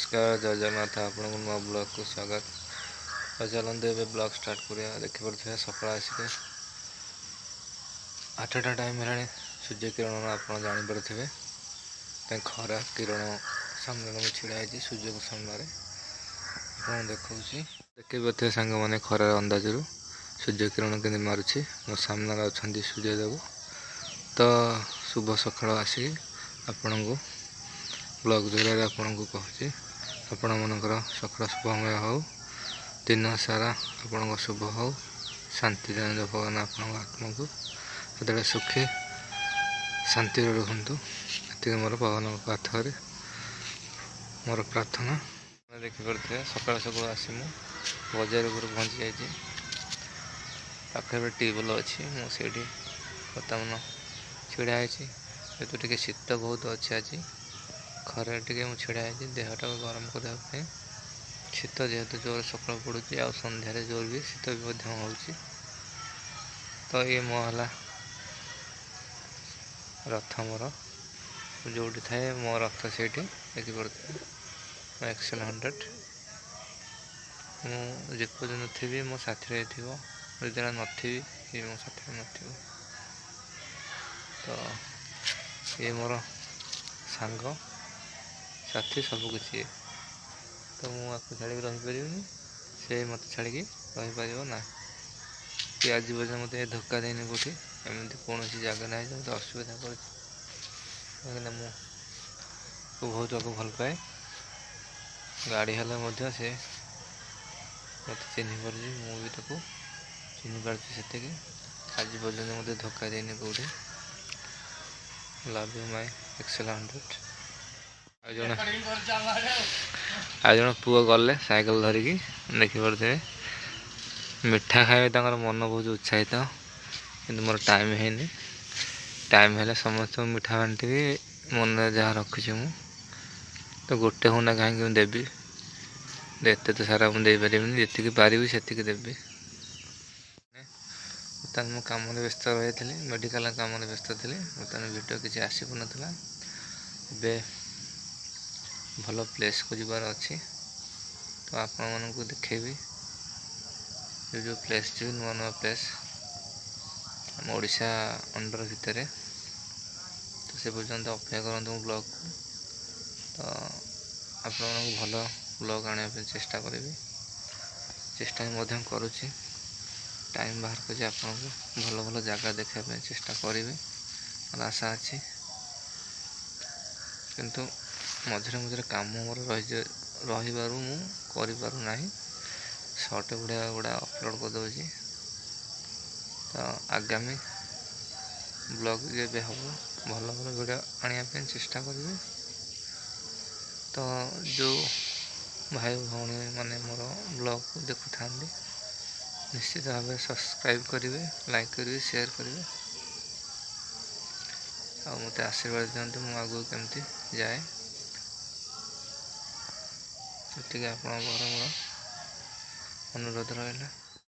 नमस्कार जय जगन्नाथ आपन नुआ ब्लॉग को स्वागत। चलते ए ब्लॉग स्टार्ट करिया। देखिपे सकाल आसिक 8टा टाइम है। सूर्य किरण आप जापे खरा किरण सामने मुझे छिड़ा सूर्य को सामने आप देखा देखिए सांग मैंने खरार अंदाज सूर्य किरण के मारुची मो सामने अच्छा सूर्यदेव। तो शुभ सकाल आसिक आपण को ब्लॉग जरिए आपन को कहूँ आपण मनकर सकाल शुभमय हो, दिन सारा आपण शुभ हो, शांति देन भगवान आपण आत्मा को सदा सुखी शांति रुहतु। ये मोर भगवान पाथर मोर प्रार्थना। देखिपे सकाल सकाल आसी मु बजार उपर पहुँची जाइए। पाखे ट्यूबवेल अच्छी मुझे बर्तमान छिड़ा जेतु टे शीत बहुत अच्छे आज खरे टे छिड़ा देहटा को गरम करने शीत जेहेतु जोर सकाल पड़ू आ सन्धार जोर भी शीत भी हो। तो ये मोहला रथ मोर जो थाए मो रथ से देखिए एक्सेल 100 मुझे थी मो साथी थी नी मो साथी न। तो ये मोर सांग साथी सबकिछि। तो मुझे छाड़ी रहीपर से मत छाड़ी रहीपर ना कि आज बजे मत धोखा देनी कौटी एमती कौन जगह ना मत असुविधा कर बहुत भल पाए गाड़ी हेल्ले से मत चिन्ह पार्टी मुझे चिन्ह पार्टी से आज पर्यटन मत धोखा देनी कौटी। Love you my excel 100। आज जन पुआ गले साइकेल धरिकी देखिपे मिठा खाए मन बहुत उत्साहित कि मोर टाइम है टाइम है समस्त मिठा बांटी मन जहाँ रखी मु तो गोटे हूँ ना कहीं देवी एत तो सारा मुझे पारि जी पारि से देवी। बर्तमान मु कम व्यस्त रही मेडिकल कम व्यस्त थी बर्तमान वीडियो किसी आसपा नाला भल प्लेस को जबार अच्छी। तो आपण मानक देखेबी जो प्लेस जी नुआ नुआ प्लेस आम ओडिशा अंडर भितर। तो से पर्यटन अपेक्षा करूँ ब्लॉग को। तो आपण भल ब्लॉग आने चेष्टा करी चेष्टा करुँची टाइम बाहर कर आपन को भल भल जगह देखापी चेष्टा करी और आशा अच्छी। किंतु मझे मझे काम मोर रही मुझे सर्ट गुड़ा गुड़ा अपलोड कर दूसरी। तो आगामी ब्लॉग जब हम भल भल वीडियो आने चेष्टा करी। तो जो भाई भौणी मैंने मोर ब्लॉग को देखु था निश्चित भाव सब्सक्राइब करेंगे, लाइक करेंगे, शेयर करेंगे आ मत आशीर्वाद दिखाते मुझे आगू केमती जाए ये आप अनुरोध रहा।